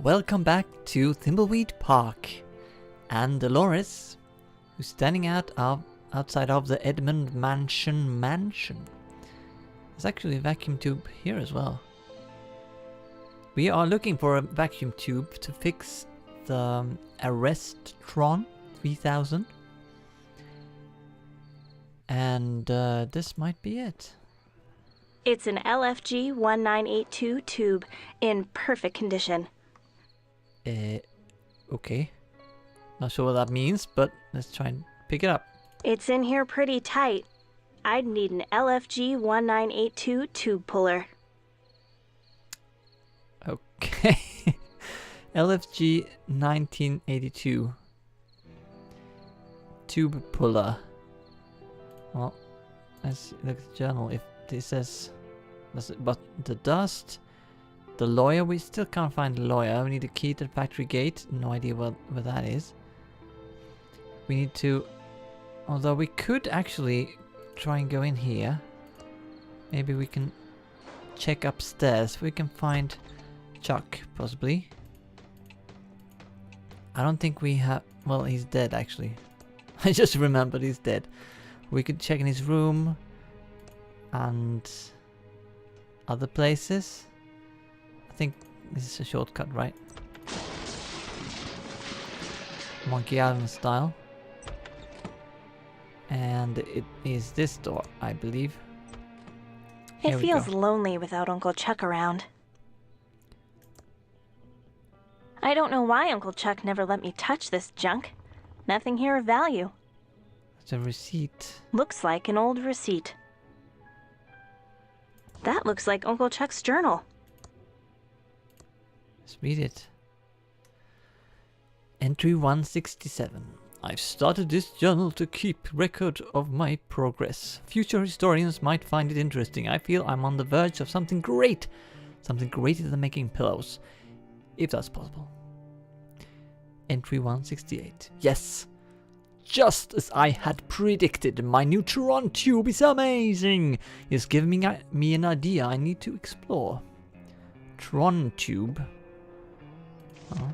welcome back to Thimbleweed Park. And Dolores, who's standing outside of the Edmund mansion. There's actually a vacuum tube here as well. We are looking for a vacuum tube to fix the Arrestron 3000. And this might be it. It's an LFG 1982 tube in perfect condition. Okay. Not sure what that means, but let's try and pick it up. It's in here pretty tight. I'd need an LFG 1982 tube puller. Okay. LFG 1982 tube puller. Well, let's look at the journal. If this says, but the dust, the lawyer, we still can't find the lawyer. We need a key to the factory gate. No idea where that is. We need to, although we could actually try and go in here. Maybe we can check upstairs. We can find Chuck, possibly. I don't think we have, well, he's dead actually. I just remembered he's dead. We could check in his room and other places. I think this is a shortcut, right? Monkey Island style. And it is this door, I believe. It feels lonely without Uncle Chuck around. I don't know why Uncle Chuck never let me touch this junk. Nothing here of value. It's a receipt. Looks like an old receipt. That looks like Uncle Chuck's journal. Let's read it. Entry 167. I've started this journal to keep record of my progress. Future historians might find it interesting. I feel I'm on the verge of something great. Something greater than making pillows. If that's possible. Entry 168. Yes! Just as I had predicted, my neutron tube is amazing! It's giving me an idea I need to explore. Tron tube. Oh.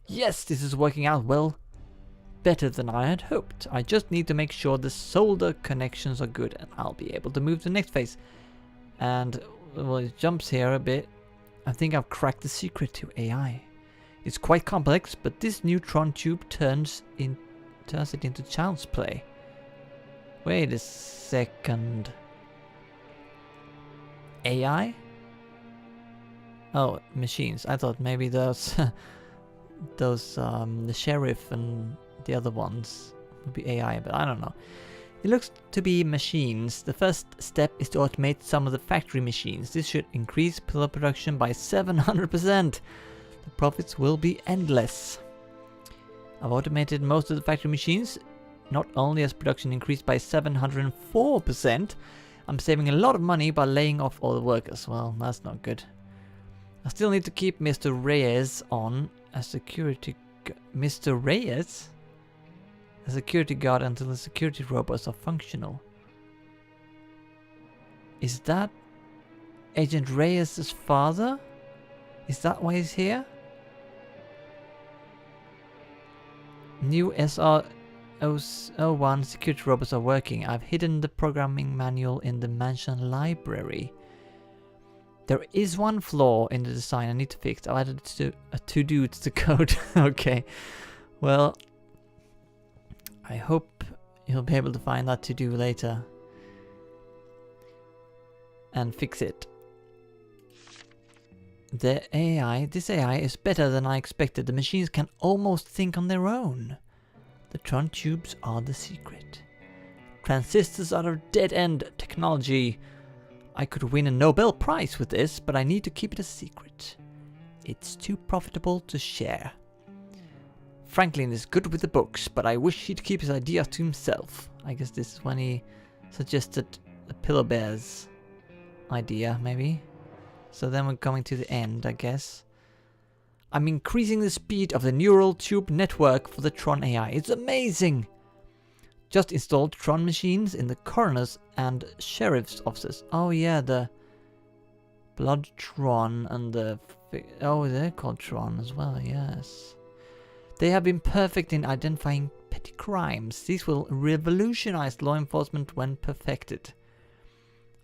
Yes, this is working out well. Better than I had hoped. I just need to make sure the solder connections are good and I'll be able to move to the next phase. And, well, it jumps here a bit. I think I've cracked the secret to AI. It's quite complex, but this neutron tube turns it into child's play. Wait a second. AI? Oh, machines. I thought maybe those the sheriff and the other ones would be AI, but I don't know. It looks to be machines. The first step is to automate some of the factory machines. This should increase pillow production by 700%. The profits will be endless. I've automated most of the factory machines. Not only has production increased by 704%, I'm saving a lot of money by laying off all the workers. Well, that's not good. I still need to keep Mr. Reyes on as security... Mr. Reyes? A security guard until the security robots are functional. Is that Agent Reyes' father? Is that why he's here? New SR-01 security robots are working. I've hidden the programming manual in the mansion library. There is one flaw in the design I need to fix. I added a to-do to the code. Okay. Well, I hope you'll be able to find that to-do later. And fix it. This AI is better than I expected. The machines can almost think on their own. The Tron tubes are the secret. Transistors are a dead-end technology. I could win a Nobel Prize with this, but I need to keep it a secret. It's too profitable to share. Franklin is good with the books, but I wish he'd keep his ideas to himself. I guess this is when he suggested the Pillow Bears idea, maybe. So then we're coming to the end, I guess. I'm increasing the speed of the neural tube network for the Tron AI. It's amazing! Just installed Tron machines in the coroner's and sheriff's offices. Oh yeah, the Blood Tron and the Oh, they're called Tron as well, yes. They have been perfect in identifying petty crimes. These will revolutionize law enforcement when perfected.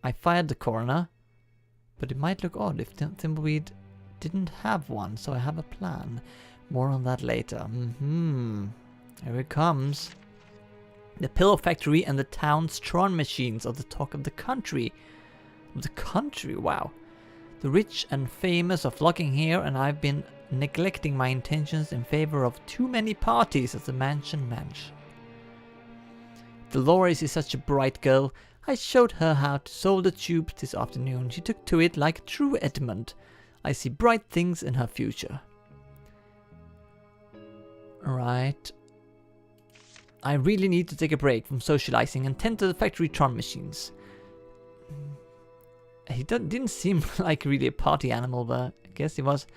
I fired the coroner, but it might look odd if Thimbleweed didn't have one, so I have a plan. More on that later. Here it comes. The pillow factory and the town's Tron machines are the talk of the country. Wow. The rich and famous are flocking here, and I've been neglecting my intentions in favor of too many parties at the mansion. Dolores is such a bright girl. I showed her how to solder tubes this afternoon. She took to it like a true Edmund. I see bright things in her future. Right. I really need to take a break from socializing and tend to the factory Tron machines. He didn't seem like really a party animal, but I guess he was.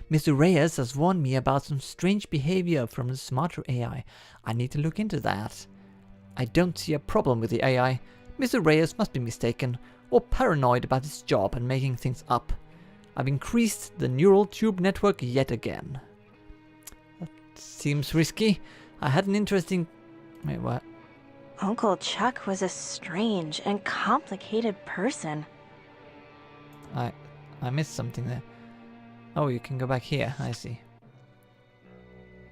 Mr. Reyes has warned me about some strange behavior from the smarter AI. I need to look into that. I don't see a problem with the AI. Mr. Reyes must be mistaken, or paranoid about his job and making things up. I've increased the neural tube network yet again. That seems risky. I had an interesting... Wait, what? Uncle Chuck was a strange and complicated person. I missed something there. Oh, you can go back here. I see.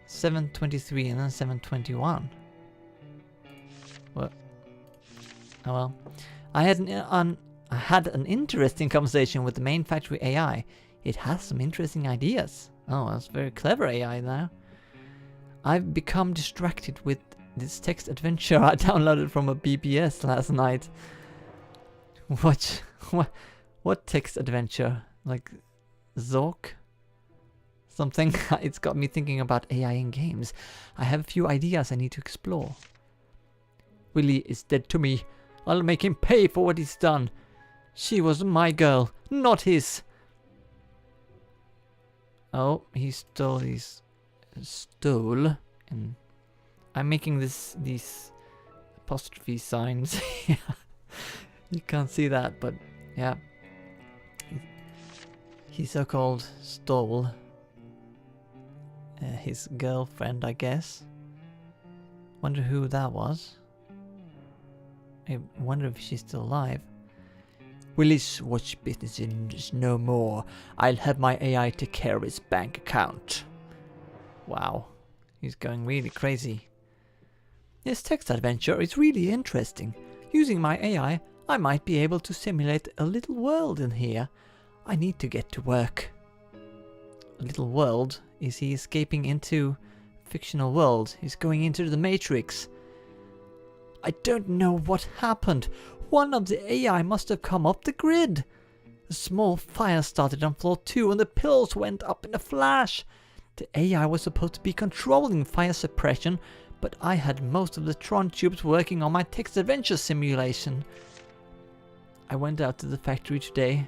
723 and then 721. What? Oh well. I had an interesting conversation with the main factory AI. It has some interesting ideas. Oh, that's very clever AI now. I've become distracted with this text adventure I downloaded from a BBS last night. What text adventure? Like Zork? Something? It's got me thinking about AI in games. I have a few ideas I need to explore. Willie is dead to me. I'll make him pay for what he's done. She was my girl, not his. Oh, he stole his... Stole? And I'm making these apostrophe signs. You can't see that, but yeah. He so-called stole his girlfriend, I guess. Wonder who that was. I wonder if she's still alive. Willie's watch business is no more. I'll have my AI take care of his bank account. Wow. He's going really crazy. This text adventure is really interesting. Using my AI, I might be able to simulate a little world in here. I need to get to work. A little world? Is he escaping into a fictional world? He's going into the Matrix. I don't know what happened. One of the AI must have come off the grid. A small fire started on floor 2 and the pills went up in a flash. The AI was supposed to be controlling fire suppression, but I had most of the Tron tubes working on my text adventure simulation. I went out to the factory today.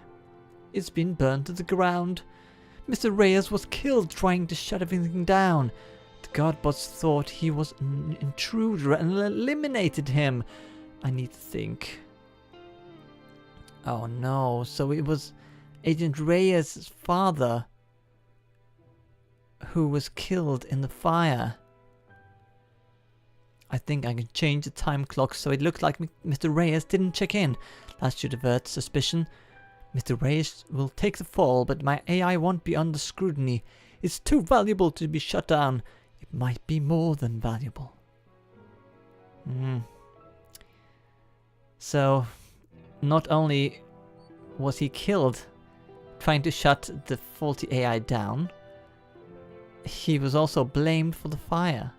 It's been burned to the ground. Mr. Reyes was killed trying to shut everything down. The Godbots thought he was an intruder and eliminated him. I need to think. Oh no, so it was Agent Reyes' father who was killed in the fire. I think I can change the time clock so it looked like Mr. Reyes didn't check in. That should avert suspicion. Mr. Reyes will take the fall, but my AI won't be under scrutiny. It's too valuable to be shut down. It might be more than valuable. So, not only was he killed trying to shut the faulty AI down, he was also blamed for the fire.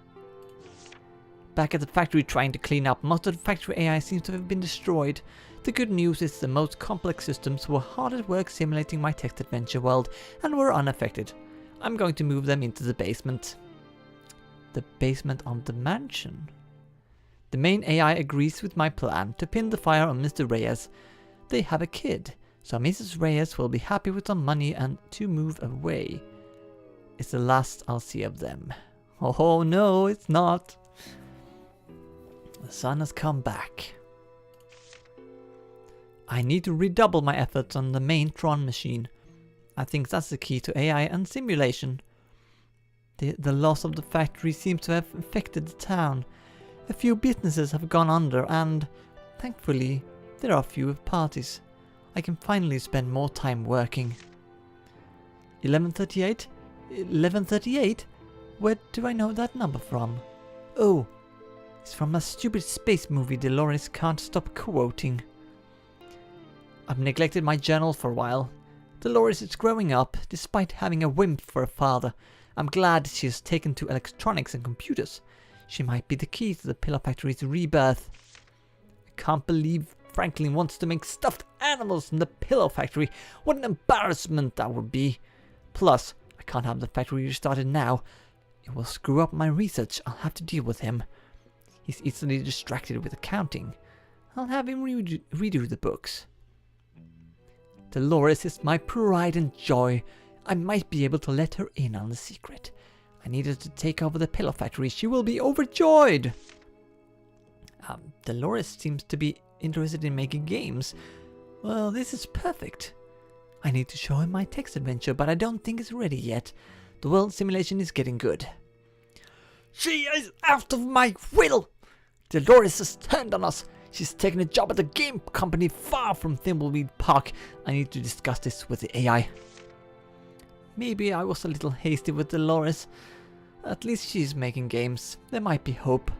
Back at the factory trying to clean up, most of the factory AI seems to have been destroyed. The good news is the most complex systems were hard at work simulating my text adventure world and were unaffected. I'm going to move them into the basement. The basement on the mansion. The main AI agrees with my plan to pin the fire on Mr. Reyes. They have a kid, so Mrs. Reyes will be happy with some money and to move away. It's the last I'll see of them. Oh no, it's not. The sun has come back. I need to redouble my efforts on the main Tron machine. I think that's the key to AI and simulation. The loss of the factory seems to have affected the town. A few businesses have gone under and, thankfully, there are fewer parties. I can finally spend more time working. 11:38? 11:38? Where do I know that number from? Oh, it's from a stupid space movie Dolores can't stop quoting. I've neglected my journal for a while. Dolores is growing up, despite having a wimp for a father. I'm glad she has taken to electronics and computers. She might be the key to the Pillar Factory's rebirth. I can't believe Franklin wants to make stuffed animals in the Pillow Factory. What an embarrassment that would be. Plus, I can't have the factory restarted now. It will screw up my research. I'll have to deal with him. He's easily distracted with accounting. I'll have him redo the books. Dolores is my pride and joy. I might be able to let her in on the secret. I need her to take over the Pillow Factory. She will be overjoyed. Dolores seems to be interested in making games. Well, this is perfect. I need to show him my text adventure, but I don't think it's ready yet. The world simulation is getting good. She is out of my will! Dolores has turned on us. She's taken a job at a game company far from Thimbleweed Park. I need to discuss this with the AI. Maybe I was a little hasty with Dolores. At least she's making games. There might be hope.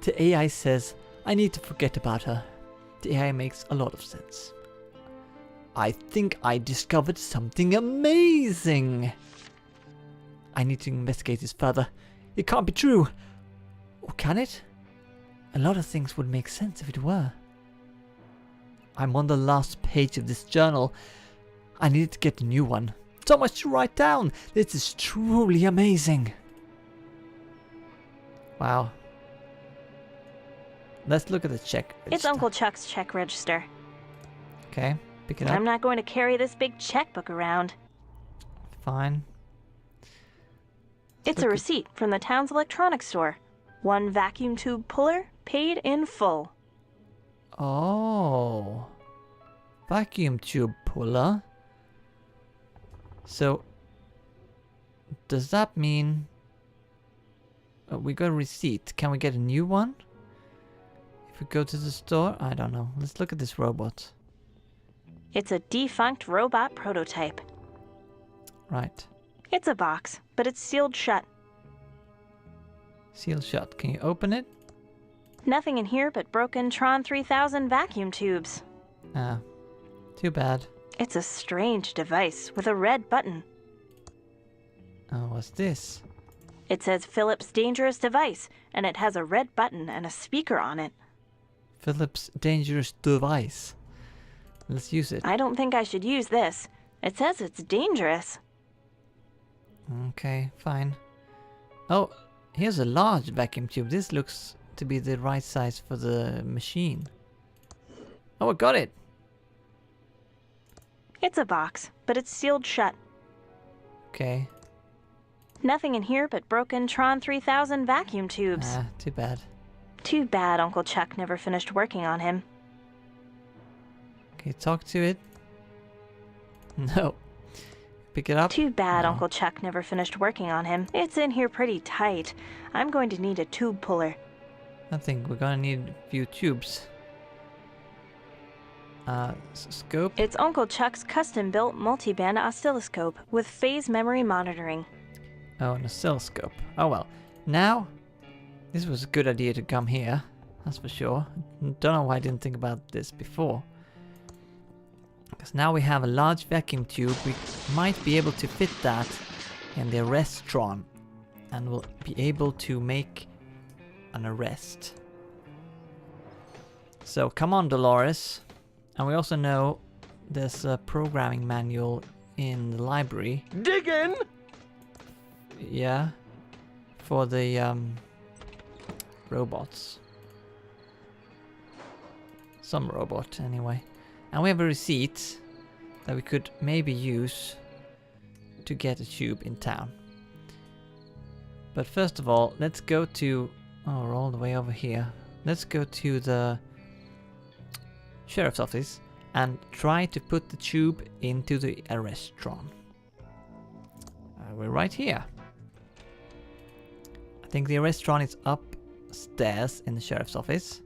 The AI says I need to forget about her. The AI makes a lot of sense. I think I discovered something amazing. I need to investigate this further. It can't be true. Or can it? A lot of things would make sense if it were. I'm on the last page of this journal. I need to get a new one. So much to write down. This is truly amazing. Wow. Let's look at the check register. It's Uncle Chuck's check register. Okay, pick it up. I'm not going to carry this big checkbook around. Fine. It's a receipt from the town's electronics store. 1 vacuum tube puller, paid in full. Oh. Vacuum tube puller. So, does that mean we got a receipt? Can we get a new one? If we go to the store? I don't know. Let's look at this robot. It's a defunct robot prototype. Right. It's a box, but it's sealed shut. Sealed shut. Can you open it? Nothing in here but broken Tron 3000 vacuum tubes. Ah, too bad. It's a strange device with a red button. Oh, what's this? It says Philips Dangerous Device, and it has a red button and a speaker on it. Philips Dangerous Device. Let's use it. I don't think I should use this. It says it's dangerous. Okay, fine. Oh, here's a large vacuum tube. This looks to be the right size for the machine. Oh, I got it. It's a box, but it's sealed shut. Okay. Nothing in here but broken Tron 3000 vacuum tubes. Ah, too bad. Too bad Uncle Chuck never finished working on him. Okay, talk to it. No. Pick it up. Too bad No. Uncle Chuck never finished working on him. It's in here pretty tight. I'm going to need a tube puller. I think we're gonna need a few tubes. Scope. It's Uncle Chuck's custom-built multi-band oscilloscope with phase memory monitoring. Oh, an oscilloscope. Oh well. Now, this was a good idea to come here. That's for sure. Don't know why I didn't think about this before. Because now we have a large vacuum tube. We might be able to fit that in the restaurant. And we'll be able to make an arrest. So come on, Dolores. And we also know there's a programming manual in the library. Dig in! Yeah. For the robots. Some robot, anyway. And we have a receipt that we could maybe use to get a tube in town. But first of all, let's go to... Oh, we're all the way over here. Let's go to the sheriff's office and try to put the tube into the restaurant. We're right here. I think the restaurant is upstairs in the sheriff's office.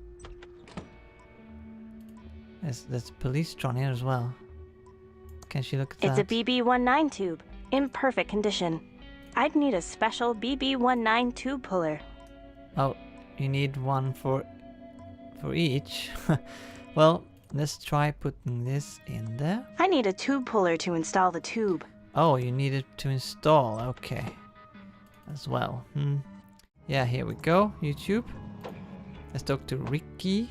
There's a police drone here as well. Can she look at that? It's a BB19 tube, in perfect condition. I'd need a special BB19 tube puller. Oh, you need one for each. Well, let's try putting this in there. I need a tube puller to install the tube. Oh, you need it to install. Okay. As well. Yeah, here we go. YouTube. Let's talk to Ricky.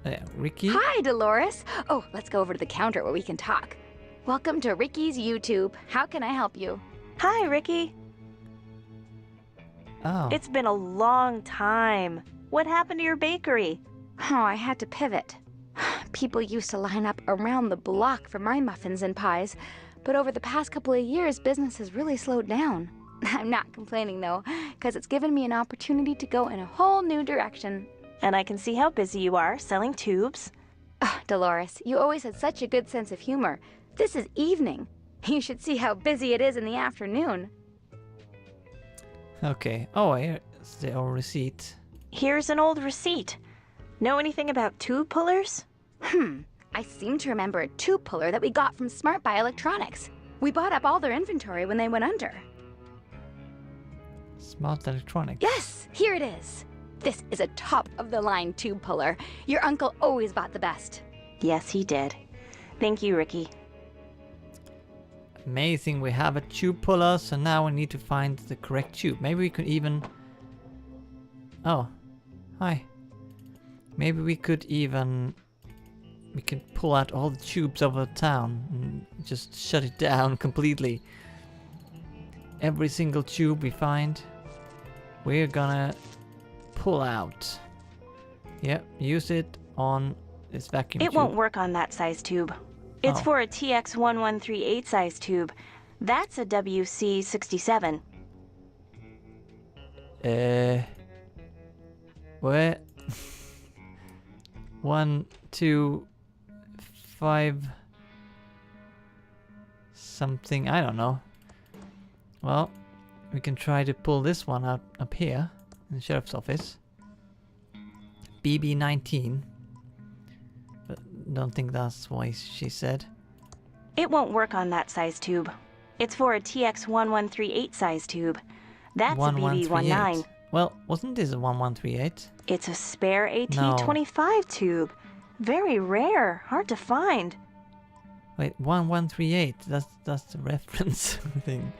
Yeah, Ricky. Hi, Dolores. Oh, let's go over to the counter where we can talk. Welcome to Ricky's YouTube. How can I help you? Hi, Ricky. Oh. It's been a long time. What happened to your bakery? Oh, I had to pivot. People used to line up around the block for my muffins and pies, but over the past couple of years, business has really slowed down. I'm not complaining, though, because it's given me an opportunity to go in a whole new direction. And I can see how busy you are selling tubes. Oh, Dolores, you always had such a good sense of humor. This is evening. You should see how busy it is in the afternoon. Okay. Oh, here's the old receipt. Here's an old receipt. Know anything about tube pullers? I seem to remember a tube puller that we got from Smart Buy Electronics. We bought up all their inventory when they went under. Smart Electronics. Yes, here it is. This is a top-of-the-line tube puller. Your uncle always bought the best. Yes, he did. Thank you, Ricky. Amazing, we have a tube puller, so now we need to find the correct tube. Maybe we could even... Oh, hi. Maybe we could even... We can pull out all the tubes over town and just shut it down completely. Every single tube we find, we're gonna pull out. Yep, use it on this vacuum tube. It won't work on that size tube. It's Oh. for a TX1138 size tube. That's a WC67. Where? 1, 2, 5 something, I don't know. Well, we can try to pull this one out up here in the sheriff's office. BB19. But don't think that's what she said. It won't work on that size tube. It's for a TX1138 size tube. That's a BB19. 1138. Well, wasn't this a 1138? It's a spare AT25 tube. Very rare, hard to find. Wait, 1138. That's the reference thing.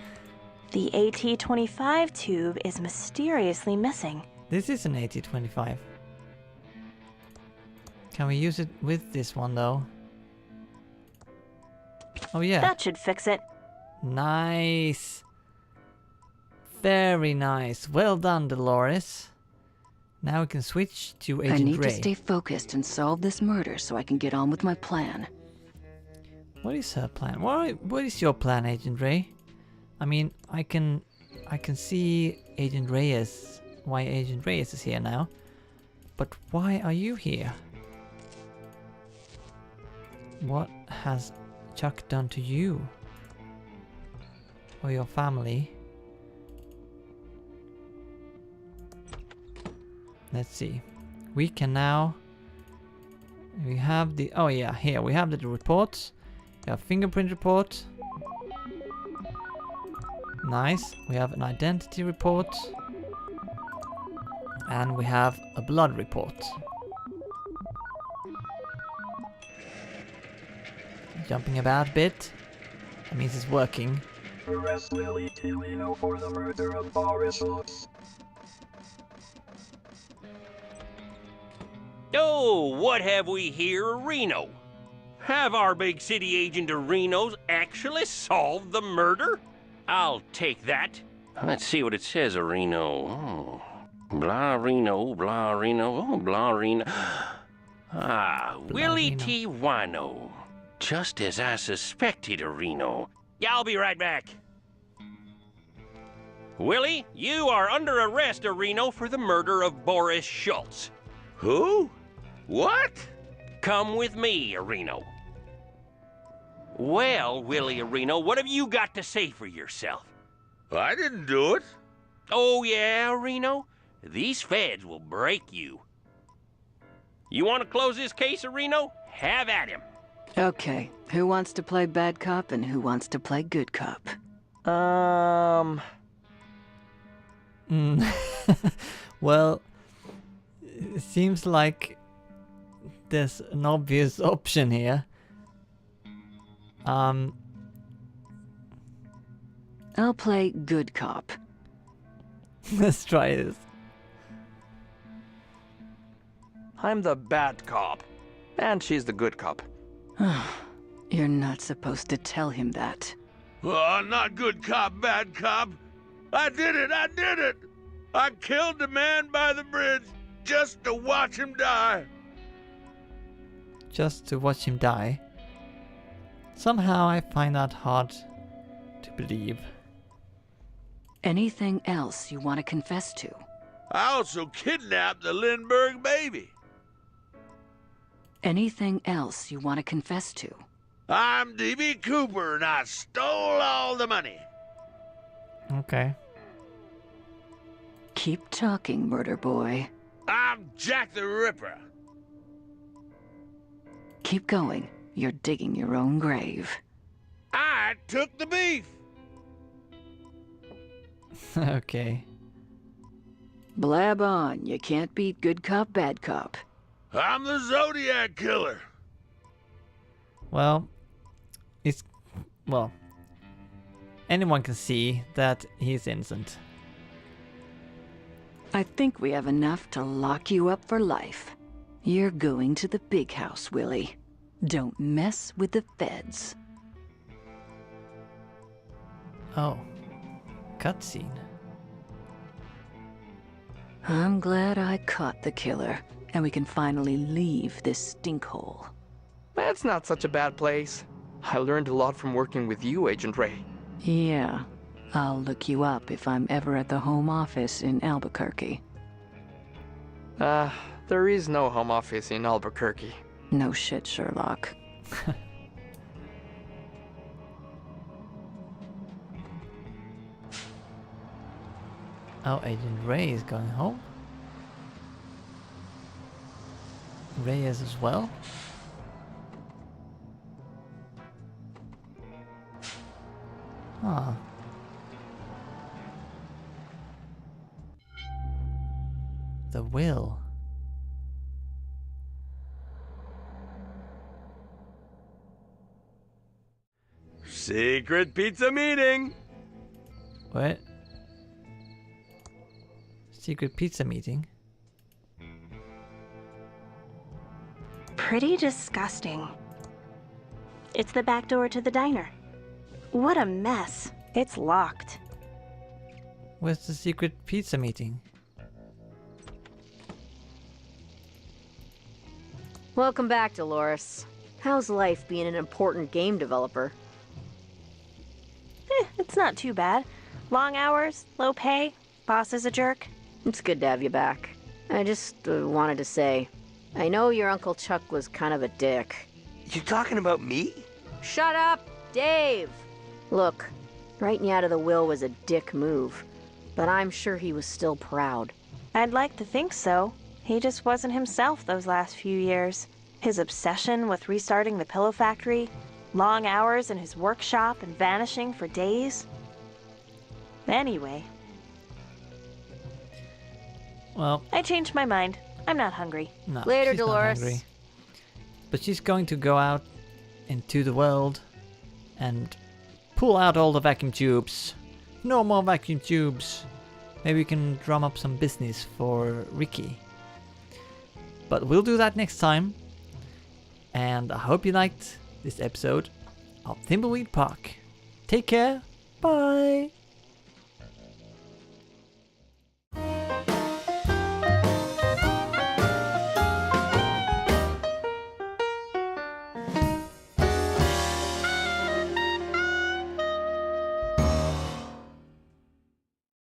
The AT25 tube is mysteriously missing. This is an 8025. Can we use it with this one though? Oh yeah. That should fix it. Nice. Very nice. Well done, Dolores. Now we can switch to Agent I need Ray. to stay focused and solve this murder so I can get on with my plan. What is her plan? What is your plan, Agent Ray? I mean, I can see Agent Reyes, why Agent Reyes is here now. But why are you here? What has Chuck done to you? Or your family? Let's see. We can now... We have the... Oh yeah, here. We have the reports. We have fingerprint report. Nice. We have an identity report. And we have a blood report. Jumping about a bit. That means it's working. Arrest Lily Tillino for the murder of Boris Schultz. Oh, what have we here, Reno? Have our big city agent of Reno's actually solved the murder? I'll take that. Let's see what it says, Reno. Oh. Blah Reno, blah Reno, oh, blah Reno. Ah, Willie Reno. T. Wino. Just as I suspected, Reno. Yeah, I'll be right back. Willie, you are under arrest, Reno, for the murder of Boris Schultz. Who? What? Come with me, Reno. Well, Willie Reno, what have you got to say for yourself? I didn't do it. Oh, yeah, Reno? These feds will break you. You want to close this case, Reno? Have at him. Okay, who wants to play bad cop and who wants to play good cop? Well, it seems like there's an obvious option here. I'll play good cop. Let's try this. I'm the bad cop, and she's the good cop. You're not supposed to tell him that. Oh, not good cop, bad cop. I did it, I did it. I killed the man by the bridge just to watch him die. Just to watch him die. Somehow I find that hard to believe. Anything else you want to confess to? I also kidnapped the Lindbergh baby. Anything else you want to confess to? I'm D.B. Cooper and I stole all the money. Okay. Keep talking, murder boy. I'm Jack the Ripper. Keep going. You're digging your own grave. I took the beef. Okay. Blab on. You can't beat good cop, bad cop. I'm the Zodiac Killer. Well, anyone can see that he's innocent. I think we have enough to lock you up for life. You're going to the big house, Willie. Don't mess with the feds. Oh. Cutscene. I'm glad I caught the killer, and we can finally leave this stinkhole. That's not such a bad place. I learned a lot from working with you, Agent Ray. Yeah, I'll look you up if I'm ever at the home office in Albuquerque. There is no home office in Albuquerque. No shit, Sherlock. Oh, Agent Ray is going home. Ray is as well. Huh. The will. Secret pizza meeting. What? Secret pizza meeting? Pretty disgusting. It's the back door to the diner. What a mess. It's locked. Where's the secret pizza meeting? Welcome back, Dolores. How's life being an important game developer? It's not too bad. Long hours, low pay, boss is a jerk. It's good to have you back. I just wanted to say, I know your Uncle Chuck was kind of a dick. You talking about me? Shut up, Dave! Look, writing you out of the will was a dick move, but I'm sure he was still proud. I'd like to think so. He just wasn't himself those last few years. His obsession with restarting the pillow factory, long hours in his workshop and vanishing for days. Anyway. Well, I changed my mind. I'm not hungry. no. Later, she's not Dolores. hungry. But she's going to go out into the world and pull out all the vacuum tubes. No more vacuum tubes. Maybe we can drum up some business for Ricky. But we'll do that next time. And I hope you liked this episode of Thimbleweed Park. Take care. Bye.